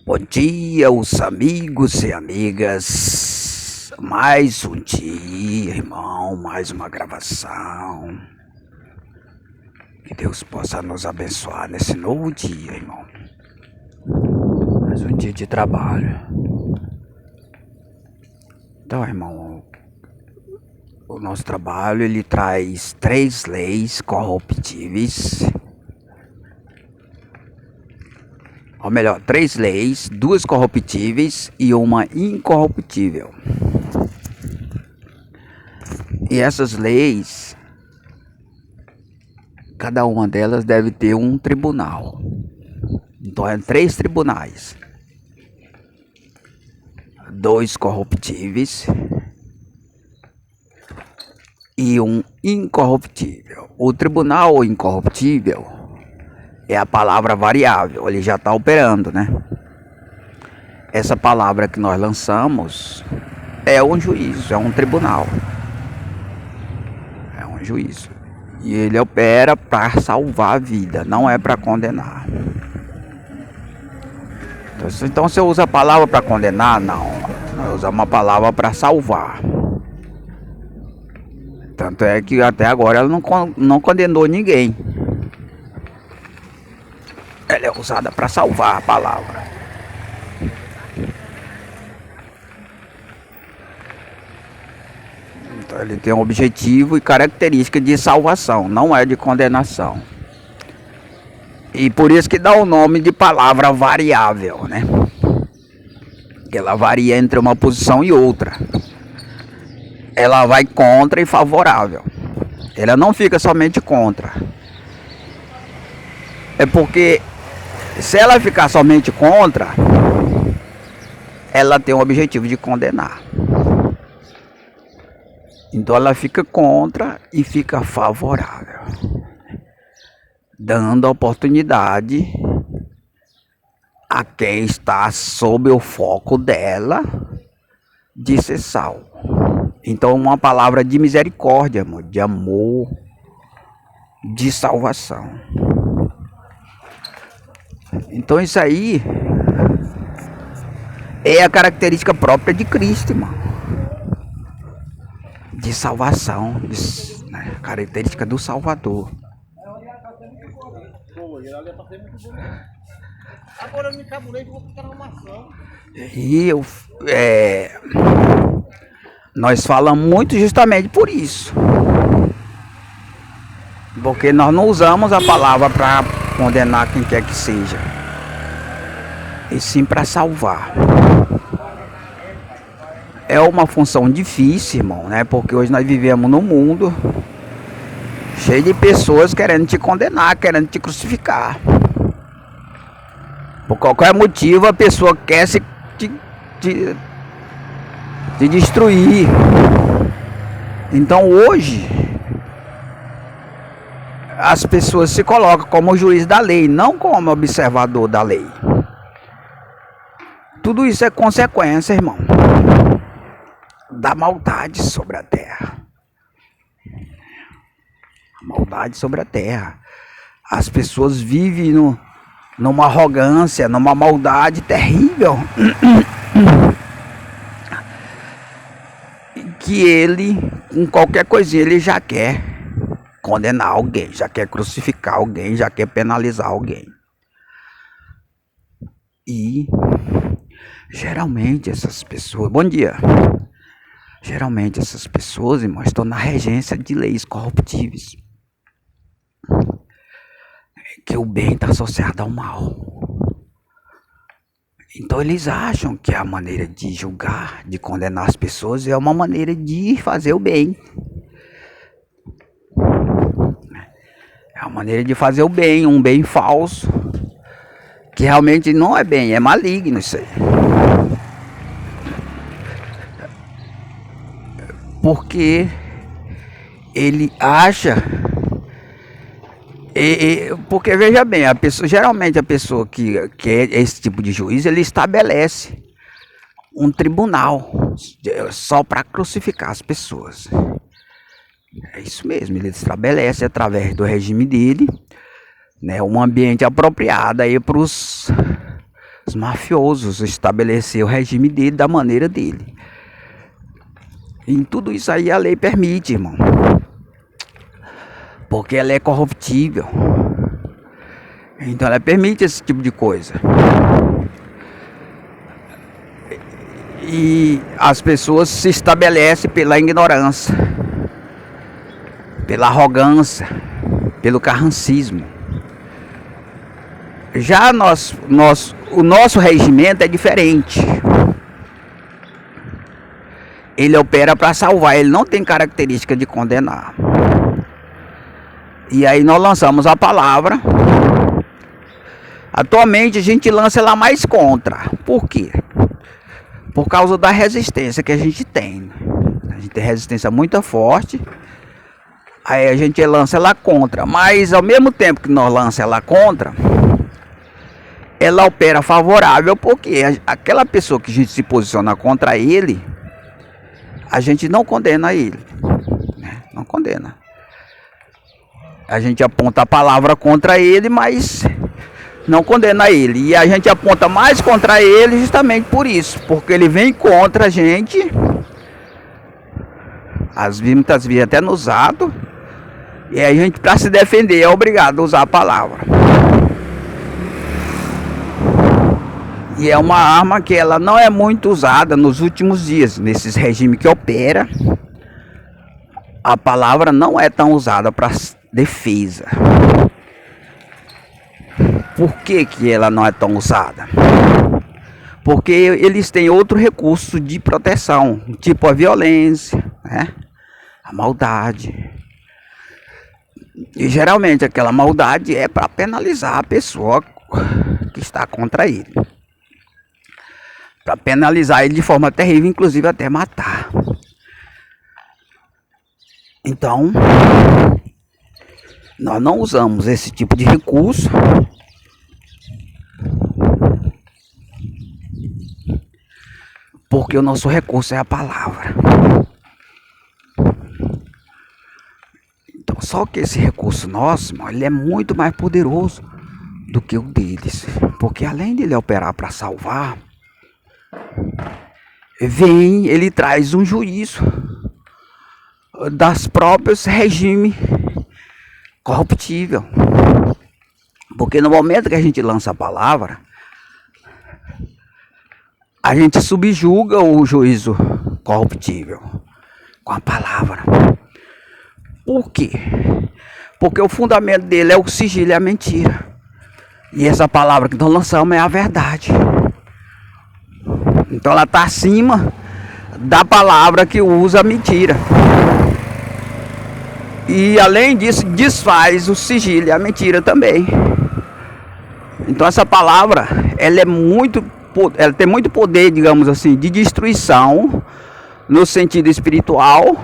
Bom dia, os amigos e amigas. Mais um dia, irmão, mais uma gravação. Que Deus possa nos abençoar nesse novo dia, irmão. Mais um dia de trabalho. Então, irmão, o nosso trabalho, ele traz 3 leis corruptíveis. Ou melhor, 3 leis, 2 corruptíveis e uma incorruptível. E essas leis, cada uma delas deve ter um tribunal. Então é 3 tribunais. 2 corruptíveis e um incorruptível. O tribunal incorruptível é a palavra variável, ele já está operando, né? Essa palavra que nós lançamos é um juízo, é um tribunal. É um juízo. E ele opera para salvar a vida, não é para condenar. Então você usa a palavra para condenar? Não. Nós usamos uma palavra para salvar. Tanto é que até agora ela não condenou ninguém. Ela é usada para salvar a palavra. Então ele tem um objetivo e característica de salvação, não é de condenação. E por isso que dá o nome de palavra variável, né? Que ela varia entre uma posição e outra. Ela vai contra e favorável. Ela não fica somente contra. É porque se ela ficar somente contra, ela tem o objetivo de condenar. Então ela fica contra e fica favorável, dando a oportunidade a quem está sob o foco dela de ser salvo. Então uma palavra de misericórdia, de amor, de salvação. Então isso aí é a característica própria de Cristo, irmão. De salvação, né? Característica do Salvador. Agora eu me cabulei e vou ficar na maçã. E nós falamos muito justamente por isso. Porque nós não usamos a palavra para condenar quem quer que seja, e sim para salvar. É uma função difícil, irmão, né? Porque hoje nós vivemos num mundo cheio de pessoas querendo te condenar, querendo te crucificar. Por qualquer motivo a pessoa quer te destruir. Então hoje as pessoas se colocam como juiz da lei, não como observador da lei. Tudo isso é consequência, irmão, da maldade sobre a terra. A maldade sobre a terra. As pessoas vivem numa arrogância, numa maldade terrível. Que ele, com qualquer coisinha, ele já quer condenar alguém, já quer crucificar alguém, já quer penalizar alguém. E geralmente essas pessoas, bom dia, geralmente essas pessoas, irmãos, estão na regência de leis corruptíveis, que o bem está associado ao mal. Então eles acham que a maneira de julgar, de condenar as pessoas é uma maneira de fazer o bem. É uma maneira de fazer o bem, um bem falso, que realmente não é bem, é maligno isso aí. Porque ele acha, porque veja bem, geralmente a pessoa que é esse tipo de juiz, ele estabelece um tribunal só para crucificar as pessoas. É isso mesmo, ele estabelece através do regime dele, né, um ambiente apropriado aí para os os mafiosos estabelecer o regime dele da maneira dele. Em tudo isso aí a lei permite, irmão. Porque ela é corruptível. Então ela permite esse tipo de coisa. E as pessoas se estabelecem pela ignorância, pela arrogância, pelo carrancismo. Já o nosso regimento é diferente. Ele opera para salvar, ele não tem característica de condenar. E aí nós lançamos a palavra. Atualmente a gente lança ela mais contra. Por quê? Por causa da resistência que a gente tem. A gente tem resistência muito forte. Aí a gente lança ela contra. Mas ao mesmo tempo que nós lançamos ela contra, ela opera favorável, porque aquela pessoa que a gente se posiciona contra ele, a gente não condena ele, né? Não condena. A gente aponta a palavra contra ele, mas não condena ele. E a gente aponta mais contra ele justamente por isso, porque ele vem contra a gente, muitas vezes até nos atos, e a gente, para se defender, é obrigado a usar a palavra. E é uma arma que ela não é muito usada nos últimos dias, nesses regimes que opera. A palavra não é tão usada para defesa. Por que que ela não é tão usada? Porque eles têm outro recurso de proteção, tipo a violência, né? A maldade. E geralmente aquela maldade é para penalizar a pessoa que está contra ele. Para penalizar ele de forma terrível, inclusive até matar. Então, nós não usamos esse tipo de recurso, porque o nosso recurso é a palavra. Então, só que esse recurso nosso, irmão, ele é muito mais poderoso do que o deles, porque além de ele operar para salvar, ele traz um juízo das próprios regimes corruptível. Porque no momento que a gente lança a palavra, a gente subjuga o juízo corruptível com a palavra. Por quê? Porque o fundamento dele é o sigilo e a mentira. E essa palavra que nós lançamos é a verdade. Então ela está acima da palavra que usa a mentira. E além disso, desfaz o sigilo e a mentira também. Então essa palavra, ela tem muito poder, digamos assim, de destruição no sentido espiritual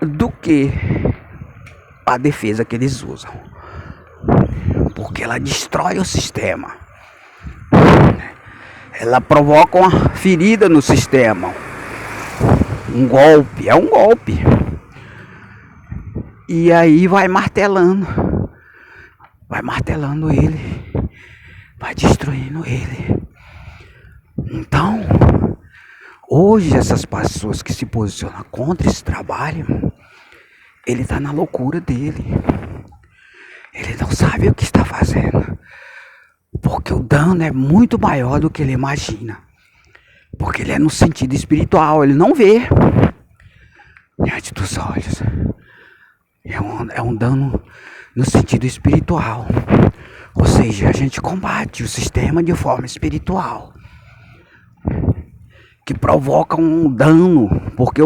do que a defesa que eles usam. Porque ela destrói o sistema. Ela provoca uma ferida no sistema. Um golpe, é um golpe. E aí vai martelando ele, vai destruindo ele. Então, hoje essas pessoas que se posicionam contra esse trabalho, ele está na loucura dele. Ele não sabe o que está fazendo. Porque o dano é muito maior do que ele imagina. Porque ele é no sentido espiritual, ele não vê diante dos olhos. É um dano no sentido espiritual. Ou seja, a gente combate o sistema de forma espiritual, que provoca um dano, porque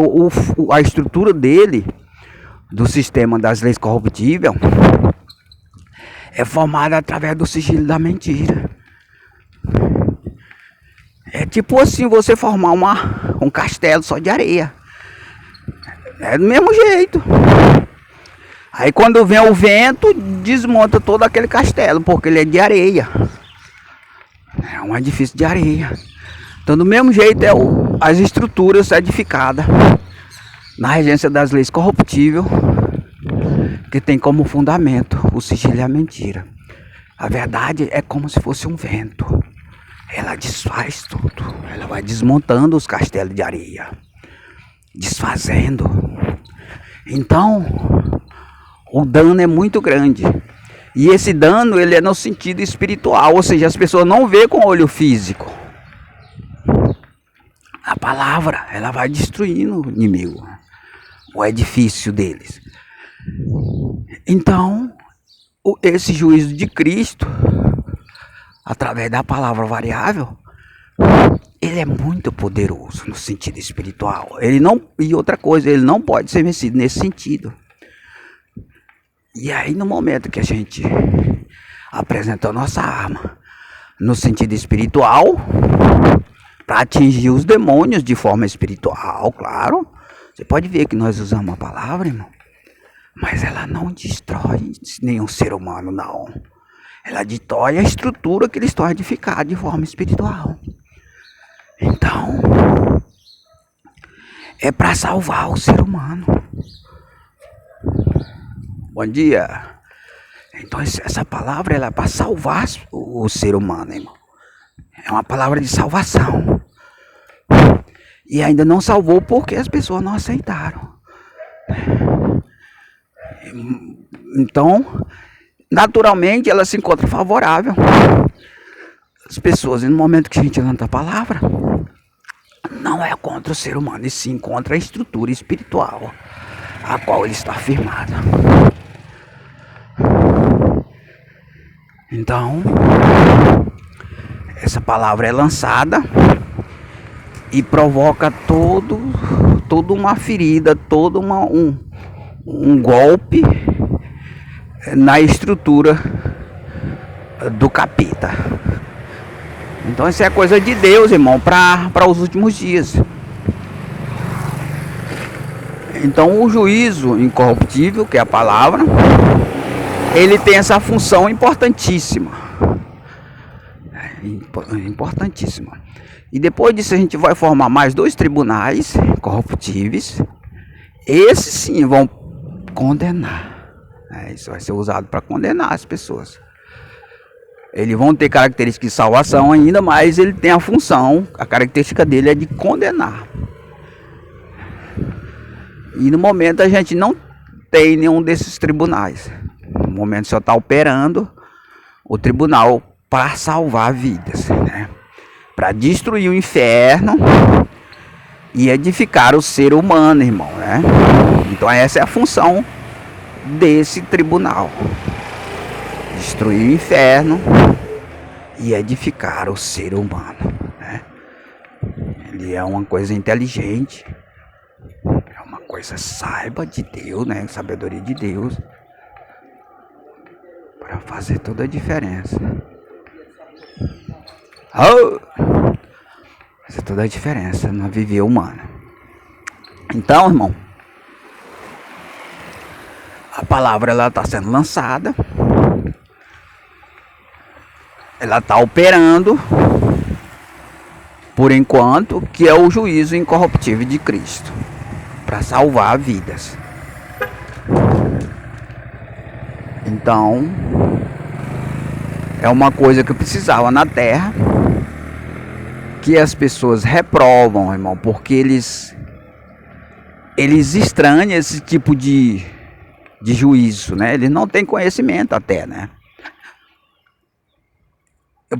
a estrutura dele, do sistema das leis corruptíveis, é formada através do sigilo da mentira. É tipo assim, você formar um castelo só de areia. É do mesmo jeito. Aí quando vem o vento, desmonta todo aquele castelo, porque ele é de areia. É um edifício de areia. Então do mesmo jeito as estruturas edificadas na regência das leis corruptíveis, que tem como fundamento o sigilo e a mentira. A verdade é como se fosse um vento. Ela desfaz tudo. Ela vai desmontando os castelos de areia. Desfazendo. Então, o dano é muito grande. E esse dano, ele é no sentido espiritual. Ou seja, as pessoas não vê com o olho físico. A palavra, ela vai destruindo o inimigo. O edifício deles. Então, esse juízo de Cristo, através da palavra variável, ele é muito poderoso no sentido espiritual. Ele não, e outra coisa, ele não pode ser vencido nesse sentido. E aí, no momento que a gente apresenta a nossa arma no sentido espiritual, para atingir os demônios de forma espiritual, claro, você pode ver que nós usamos a palavra, irmão, mas ela não destrói nenhum ser humano, não. Ela destrói a estrutura que eles estão edificados de forma espiritual. Então, é para salvar o ser humano. Bom dia. Então, essa palavra ela é para salvar o ser humano, irmão. É uma palavra de salvação. E ainda não salvou porque as pessoas não aceitaram. Então, naturalmente, ela se encontra favorável. As pessoas, no momento que a gente lanta a palavra, não é contra o ser humano, e sim contra a estrutura espiritual a qual ele está firmado. Então, essa palavra é lançada e provoca toda uma ferida, todo um golpe na estrutura do capeta. Então isso é coisa de Deus, irmão, para os últimos dias. Então o juízo incorruptível, que é a palavra, ele tem essa função importantíssima. Importantíssima. E depois disso a gente vai formar mais 2 tribunais corruptíveis. Esses sim vão condenar. Isso vai ser usado para condenar as pessoas. Eles vão ter características de salvação ainda, mas ele tem a função, a característica dele é de condenar. E no momento a gente não tem nenhum desses tribunais. No momento só está operando o tribunal para salvar vidas, né? Para destruir o inferno e edificar o ser humano, irmão, né? Então essa é a função desse tribunal: destruir o inferno e edificar o ser humano, né? Ele é uma coisa inteligente, é uma coisa saiba de Deus, né? Sabedoria de Deus, para fazer toda a diferença. Fazer toda a diferença na vida humana. Então, irmão, a palavra ela está sendo lançada, ela está operando, por enquanto, que é o juízo incorruptível de Cristo, para salvar vidas. Então, é uma coisa que eu precisava na terra, que as pessoas reprovam, irmão, porque eles estranham esse tipo de juízo, né? Eles não têm conhecimento até, né?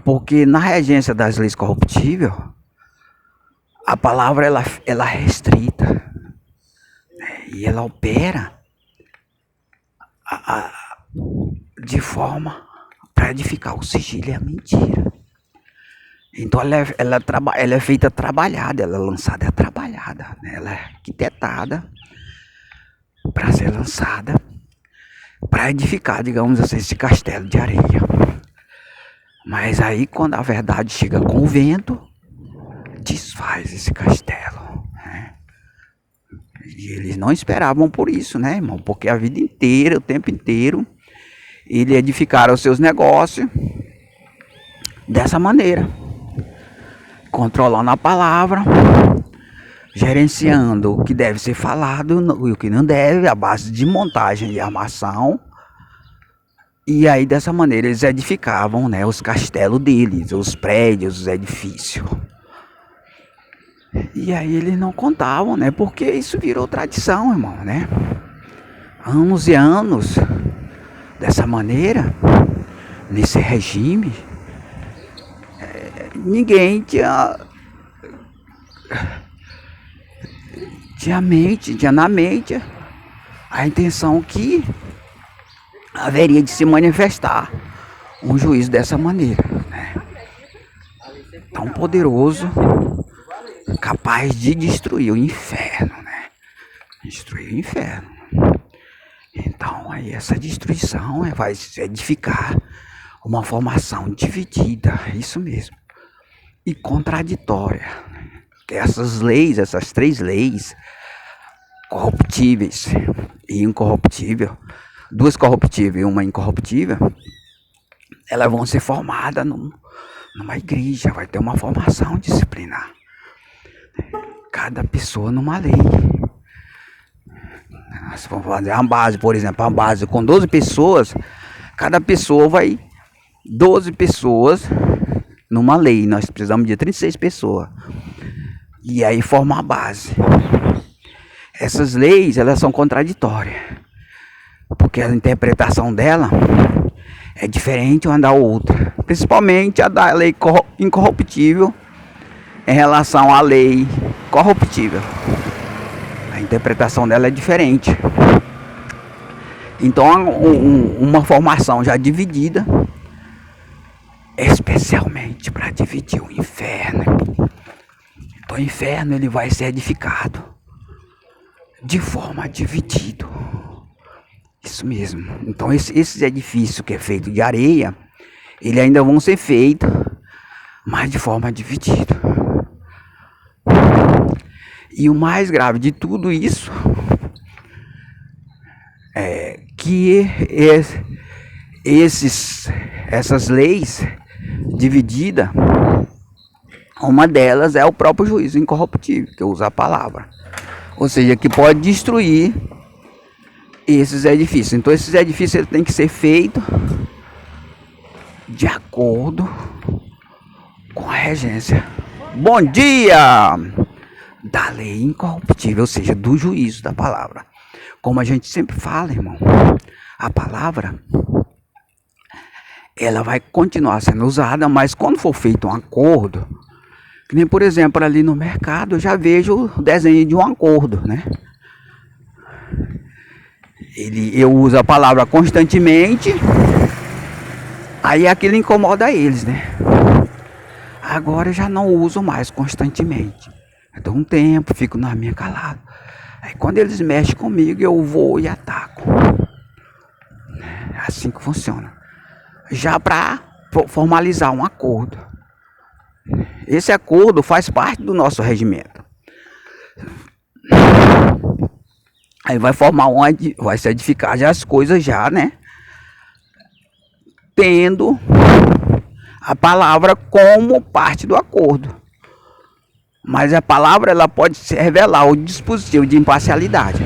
Porque na regência das leis corruptíveis, a palavra ela é restrita, né? E ela opera de forma para edificar o sigilo e a mentira. Então ela é feita trabalhada, ela é lançada trabalhada, né? Ela é arquitetada para ser lançada, para edificar, digamos assim, esse castelo de areia. Mas aí quando a verdade chega com o vento, desfaz esse castelo, né? E eles não esperavam por isso, né, irmão? Porque a vida inteira, o tempo inteiro, eles edificaram os seus negócios dessa maneira, controlando a palavra, gerenciando o que deve ser falado e o que não deve, a base de montagem e armação. E aí dessa maneira eles edificavam, né, os castelos deles, os prédios, os edifícios. E aí eles não contavam, né, porque isso virou tradição, irmão, né? Anos e anos dessa maneira, nesse regime, ninguém tinha na mente a intenção que haveria de se manifestar um juízo dessa maneira, né? Tão poderoso, capaz de destruir o inferno, né? Destruir o inferno. Então aí essa destruição vai edificar uma formação dividida, isso mesmo, e contraditória. Essas leis, essas 3 leis, corruptíveis e incorruptível, 2 corruptíveis e uma incorruptível, elas vão ser formadas numa igreja, vai ter uma formação disciplinar. Cada pessoa numa lei. Se for fazer uma base, por exemplo, uma base com 12 pessoas, cada pessoa vai 12 pessoas numa lei. Nós precisamos de 36 pessoas. E aí formar a base. Essas leis, elas são contraditórias. Porque a interpretação dela é diferente uma da outra. Principalmente a da lei incorruptível em relação à lei corruptível. A interpretação dela é diferente. Então uma formação já dividida, especialmente para dividir o inferno. Então o inferno ele vai ser edificado de forma dividida. Isso mesmo. Então esses edifícios que é feito de areia, eles ainda vão ser feitos, mas de forma dividida. E o mais grave de tudo isso é que essas leis divididas, uma delas é o próprio juízo incorruptível, que usa a palavra. Ou seja, que pode destruir esses edifícios. Então esses edifícios têm que ser feitos de acordo com a regência. Bom dia! Da lei incorruptível, ou seja, do juízo da palavra. Como a gente sempre fala, irmão, a palavra ela vai continuar sendo usada, mas quando for feito um acordo, que nem por exemplo ali no mercado, eu já vejo o desenho de um acordo, né? Eu uso a palavra constantemente, aí aquilo incomoda eles, né? Agora eu já não uso mais constantemente. Eu dou um tempo, fico na minha calado. Aí quando eles mexem comigo, eu vou e ataco. É assim que funciona. Já para formalizar um acordo. Esse acordo faz parte do nosso regimento. Aí vai formar vai se edificar já as coisas já, né? Tendo a palavra como parte do acordo. Mas a palavra ela pode se revelar o dispositivo de imparcialidade.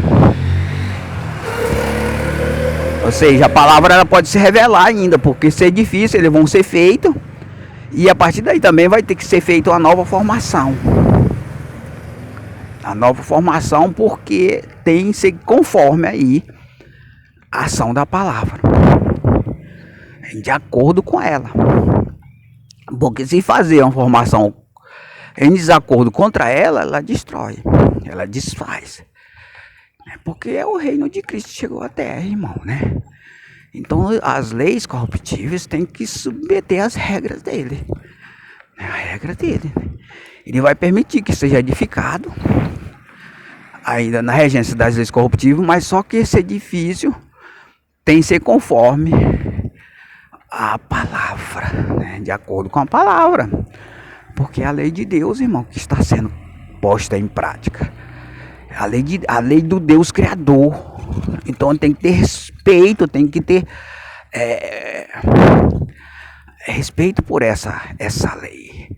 Ou seja, a palavra ela pode se revelar ainda, porque se é difícil, eles vão ser feitos. E a partir daí também vai ter que ser feita uma nova formação. A nova formação porque tem que ser conforme aí a ação da palavra. De acordo com ela. Porque se fazer uma formação em desacordo contra ela, ela destrói, ela desfaz. Porque o reino de Cristo chegou à terra, irmão, né? Então as leis corruptíveis têm que submeter às regras dele. A regra dele. Ele vai permitir que seja edificado, ainda na regência das leis corruptíveis, mas só que esse edifício tem que ser conforme a palavra, né? De acordo com a palavra. Porque é a lei de Deus, irmão, que está sendo posta em prática. A lei do Deus Criador. Então tem que ter respeito, tem que ter respeito por essa lei.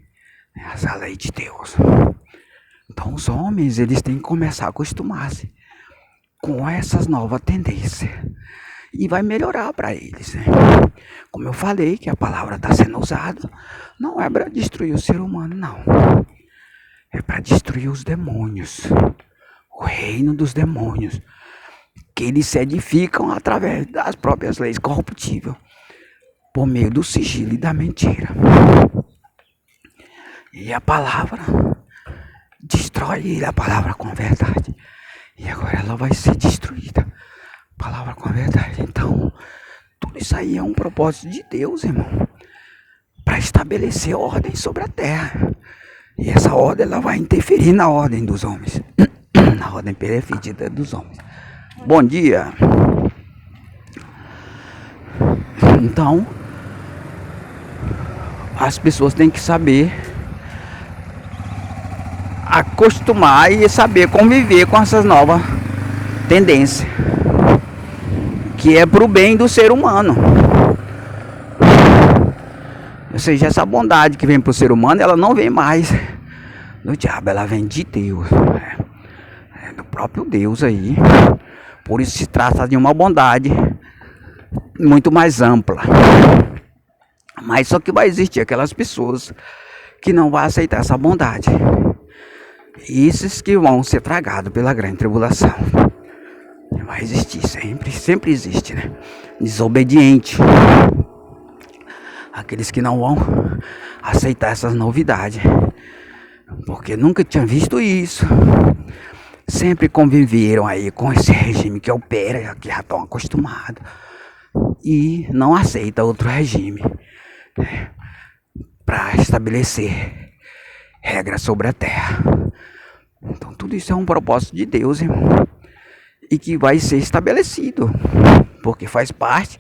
Essa lei de Deus. Então os homens, eles têm que começar a acostumar-se com essas novas tendências. e vai melhorar para eles, né? Como eu falei, que a palavra está sendo usada, não é para destruir o ser humano, não. É para destruir os demônios, o reino dos demônios, que eles se edificam através das próprias leis corruptíveis, por meio do sigilo e da mentira. E a palavra destrói ele, a palavra com a verdade. E agora ela vai ser destruída. Palavra com a verdade. Então, tudo isso aí é um propósito de Deus, irmão, para estabelecer ordem sobre a terra. E essa ordem ela vai interferir na ordem dos homens, na ordem perfeita dos homens. Bom dia. Então, as pessoas têm que saber acostumar e saber conviver com essas novas tendências, que é pro bem do ser humano. Ou seja, essa bondade que vem pro ser humano, ela não vem mais do diabo, ela vem de Deus, é do próprio Deus aí. Por isso se trata de uma bondade muito mais ampla. Mas só que vai existir aquelas pessoas que não vão aceitar essa bondade. Esses que vão ser tragados pela grande tribulação. Vai existir sempre, sempre existe, né? Desobediente. Aqueles que não vão aceitar essas novidades. Porque nunca tinham visto isso. Sempre conviveram aí com esse regime que opera, que já estão acostumados. E não aceita outro regime, né, para estabelecer regras sobre a terra. Então tudo isso é um propósito de Deus, irmão, e que vai ser estabelecido, porque faz parte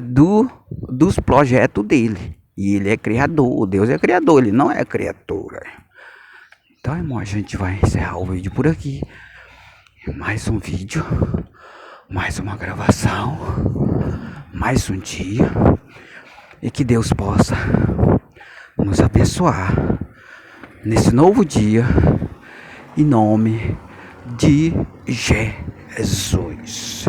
dos projetos dele. E ele é criador, Deus é criador, ele não é criatura. Então, irmão, a gente vai encerrar o vídeo por aqui. Mais um vídeo, mais uma gravação, mais um dia. E que Deus possa nos abençoar nesse novo dia, em nome de Jesus.